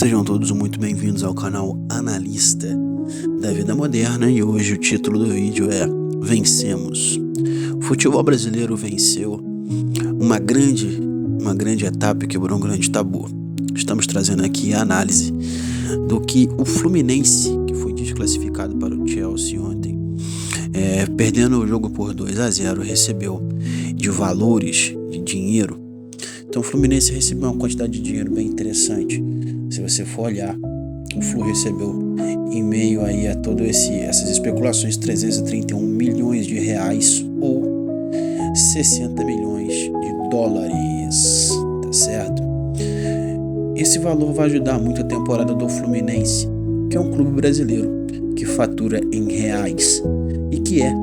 Sejam todos muito bem-vindos ao canal Analista da Vida Moderna e hoje o título do vídeo é Vencemos. O futebol brasileiro venceu uma grande etapa e quebrou um grande tabu. Estamos trazendo aqui a análise do que o Fluminense, que foi desclassificado para o Chelsea ontem, perdendo o jogo por 2-0, recebeu de valores de dinheiro. Então o Fluminense recebeu uma quantidade de dinheiro bem interessante. Se você for olhar, o Flu recebeu, em meio aí a todas essas especulações, 331 milhões de reais ou 60 milhões de dólares, tá certo? Esse valor vai ajudar muito a temporada do Fluminense, que é um clube brasileiro que fatura em reais e que é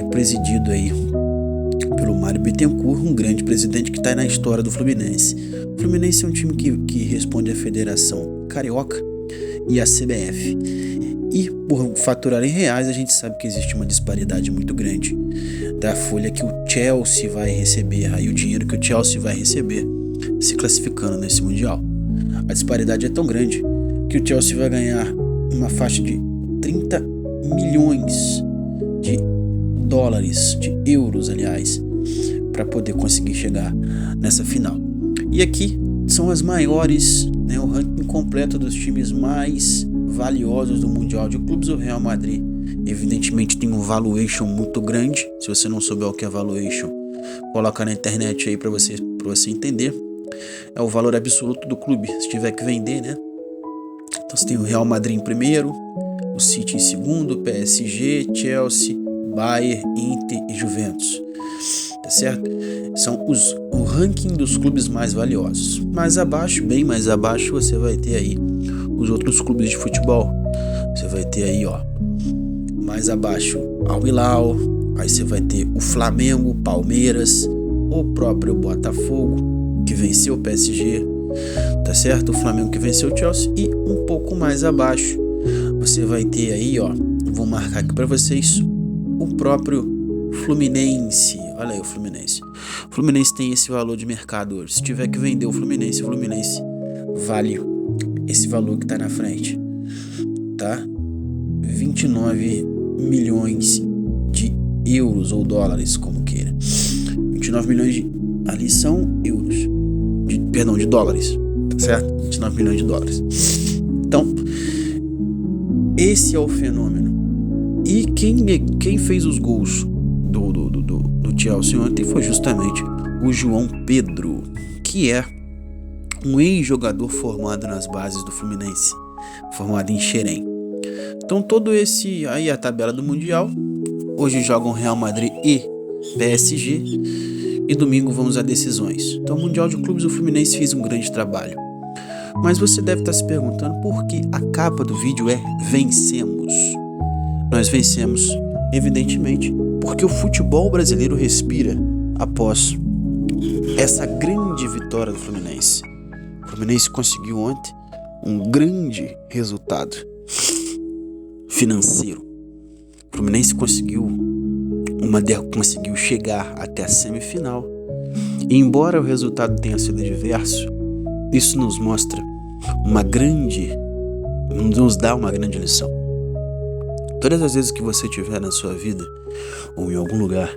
presidido aí pelo Mário Bittencourt, um grande presidente que está na história do Fluminense. O Fluminense é um time que responde à Federação Carioca e à CBF. E por faturar em reais, a gente sabe que existe uma disparidade muito grande da folha que o Chelsea vai receber, aí o dinheiro que o Chelsea vai receber se classificando nesse Mundial. A disparidade é tão grande que o Chelsea vai ganhar uma faixa de 30 milhões de dólares, de euros, aliás, para poder conseguir chegar nessa final. E aqui são as maiores, o ranking completo dos times mais valiosos do Mundial de Clubes. O Real Madrid, evidentemente, tem um valuation muito grande. Se você não souber o que é valuation, coloca na internet aí para você entender. É o valor absoluto do clube, se tiver que vender, né? Então você tem o Real Madrid em primeiro, o City em segundo, PSG, Chelsea, Bayern, Inter e Juventus, tá certo? São o ranking dos clubes mais valiosos. Mais abaixo, bem mais abaixo, você vai ter aí os outros clubes de futebol. Você vai ter aí, mais abaixo, Al Hilal, aí você vai ter o Flamengo, Palmeiras, o próprio Botafogo, que venceu o PSG, tá certo? O Flamengo que venceu o Chelsea. E um pouco mais abaixo, você vai ter aí, vou marcar aqui para vocês, o próprio Fluminense. Olha aí o Fluminense. O Fluminense tem esse valor de mercado hoje. Se tiver que vender o Fluminense vale esse valor que tá na frente, tá? 29 milhões de euros ou dólares, como queira. 29 milhões ali são euros. De dólares, tá certo? 29 milhões de dólares. Então, esse é o fenômeno. E quem fez os gols do Chelsea ontem foi justamente o João Pedro, que é um ex-jogador formado nas bases do Fluminense, formado em Xerém. Então todo aí a tabela do Mundial. Hoje jogam Real Madrid e PSG e domingo vamos a decisões. Então o Mundial de Clubes, o Fluminense fez um grande trabalho. Mas você deve estar se perguntando por que a capa do vídeo é Vencemos. Nós vencemos, evidentemente, porque o futebol brasileiro respira após essa grande vitória do Fluminense. O Fluminense conseguiu ontem um grande resultado financeiro. O Fluminense conseguiu chegar até a semifinal. E embora o resultado tenha sido diverso, isso nos dá uma grande lição. Todas as vezes que você estiver na sua vida ou em algum lugar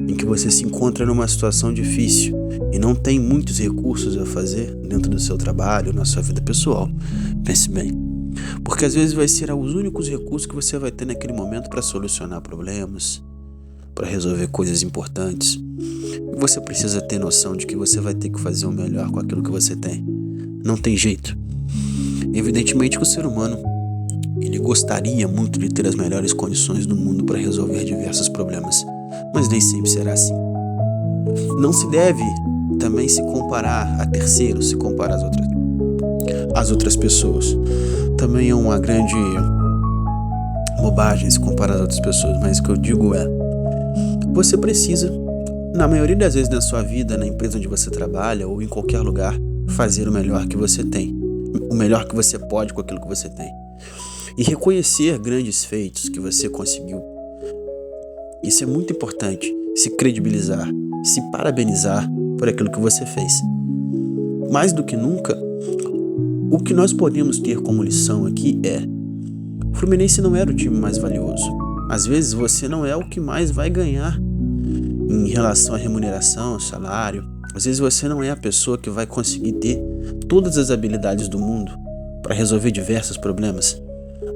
em que você se encontra numa situação difícil e não tem muitos recursos a fazer dentro do seu trabalho, na sua vida pessoal, pense bem, porque às vezes vai ser os únicos recursos que você vai ter naquele momento para solucionar problemas, para resolver coisas importantes. E você precisa ter noção de que você vai ter que fazer o melhor com aquilo que você tem. Não tem jeito. Evidentemente que o ser humano, ele gostaria muito de ter as melhores condições do mundo para resolver diversos problemas, mas nem sempre será assim. Não se deve também se comparar a terceiros, se comparar às outras pessoas. Também é uma grande bobagem se comparar às outras pessoas, mas o que eu digo é: você precisa, na maioria das vezes na sua vida, na empresa onde você trabalha ou em qualquer lugar, fazer o melhor que você tem, o melhor que você pode com aquilo que você tem. E reconhecer grandes feitos que você conseguiu. Isso é muito importante. Se credibilizar, se parabenizar por aquilo que você fez. Mais do que nunca, O que nós podemos ter como lição aqui é: o Fluminense não era o time mais valioso. Às vezes você não é o que mais vai ganhar em relação à remuneração, salário. Às vezes você não é a pessoa que vai conseguir ter todas as habilidades do mundo para resolver diversos problemas.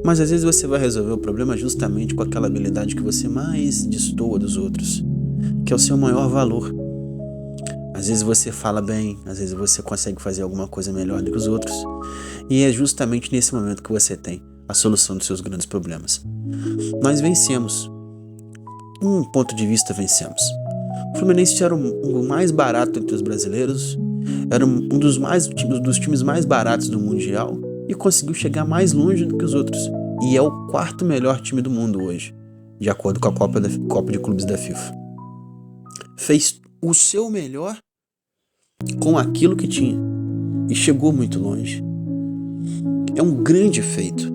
Mas às vezes você vai resolver o problema justamente com aquela habilidade que você mais destoa dos outros, que é o seu maior valor. Às vezes você fala bem, às vezes você consegue fazer alguma coisa melhor do que os outros, e é justamente nesse momento que você tem a solução dos seus grandes problemas. Nós vencemos. Em um ponto de vista, vencemos. O Fluminense era o mais barato entre os brasileiros, era um dos times mais baratos do Mundial e conseguiu chegar mais longe do que os outros. E é o quarto melhor time do mundo hoje, de acordo com a Copa de Clubes da FIFA. Fez o seu melhor com aquilo que tinha e chegou muito longe. É um grande feito.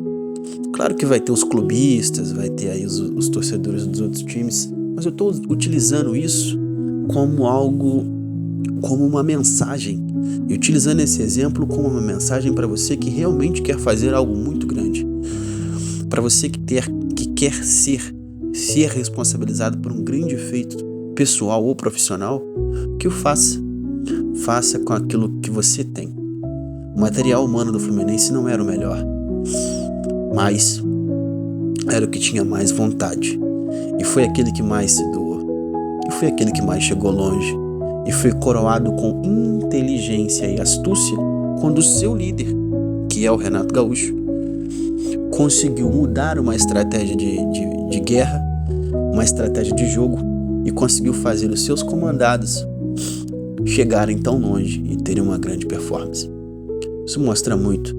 Claro que vai ter os clubistas, vai ter aí os torcedores dos outros times, mas eu estou utilizando isso como algo, como uma mensagem, e utilizando esse exemplo como uma mensagem para você que realmente quer fazer algo muito grande, para você que quer ser responsabilizado por um grande feito pessoal ou profissional, que o faça com aquilo que você tem. O material humano do Fluminense não era o melhor, mas era o que tinha mais vontade, e foi aquele que mais se doou, e foi aquele que mais chegou longe, e foi coroado com inteligência e astúcia quando o seu líder, que é o Renato Gaúcho, conseguiu mudar uma estratégia de guerra, uma estratégia de jogo, e conseguiu fazer os seus comandados chegarem tão longe e terem uma grande performance. Isso mostra muito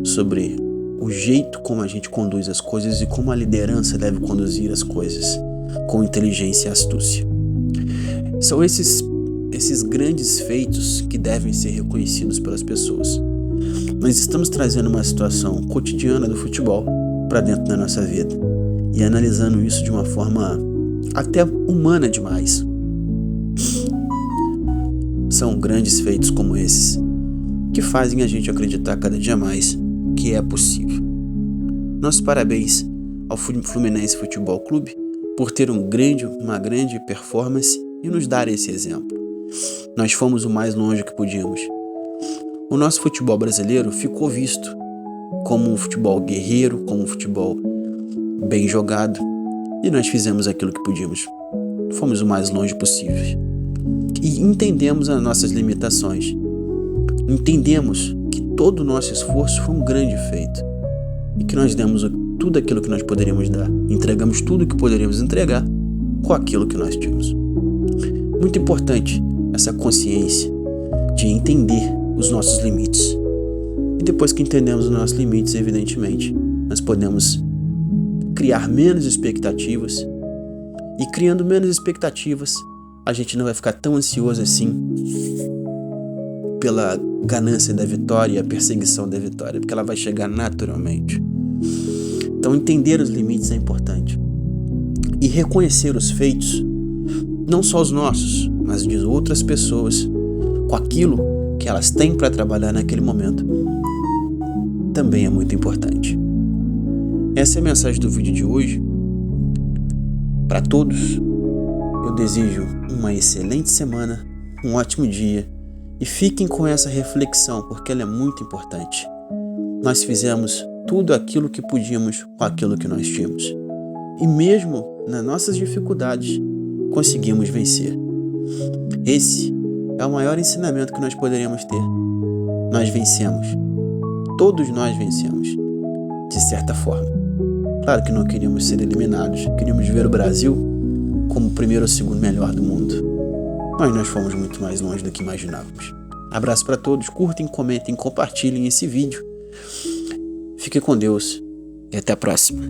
sobre o jeito como a gente conduz as coisas e como a liderança deve conduzir as coisas, com inteligência e astúcia. São esses grandes feitos que devem ser reconhecidos pelas pessoas. Nós estamos trazendo uma situação cotidiana do futebol para dentro da nossa vida e analisando isso de uma forma até humana demais. São grandes feitos como esses que fazem a gente acreditar cada dia mais que é possível. Nossos parabéns ao Fluminense Futebol Clube por ter uma grande performance e nos dar esse exemplo. Nós fomos o mais longe que podíamos. O nosso futebol brasileiro ficou visto como um futebol guerreiro, como um futebol bem jogado, e nós fizemos aquilo que podíamos. Fomos o mais longe possível. E entendemos as nossas limitações. Entendemos que todo o nosso esforço foi um grande feito e que nós demos tudo aquilo que nós poderíamos dar. Entregamos tudo o que poderíamos entregar com aquilo que nós tínhamos. Muito importante essa consciência de entender os nossos limites. E depois que entendemos os nossos limites, evidentemente, nós podemos criar menos expectativas. E criando menos expectativas, a gente não vai ficar tão ansioso assim pela ganância da vitória e a perseguição da vitória, porque ela vai chegar naturalmente. Então entender os limites é importante. E reconhecer os feitos, não só os nossos, mas de outras pessoas, com aquilo que elas têm para trabalhar naquele momento, também é muito importante. Essa é a mensagem do vídeo de hoje. Para todos, eu desejo uma excelente semana, um ótimo dia, e fiquem com essa reflexão, porque ela é muito importante. Nós fizemos tudo aquilo que podíamos com aquilo que nós tínhamos. E mesmo nas nossas dificuldades, conseguimos vencer. Esse é o maior ensinamento que nós poderíamos ter. Nós vencemos. Todos nós vencemos, de certa forma. Claro que não queríamos ser eliminados, queríamos ver o Brasil como o primeiro ou segundo melhor do mundo. Mas nós fomos muito mais longe do que imaginávamos. Abraço para todos, curtem, comentem, compartilhem esse vídeo. Fique com Deus e até a próxima.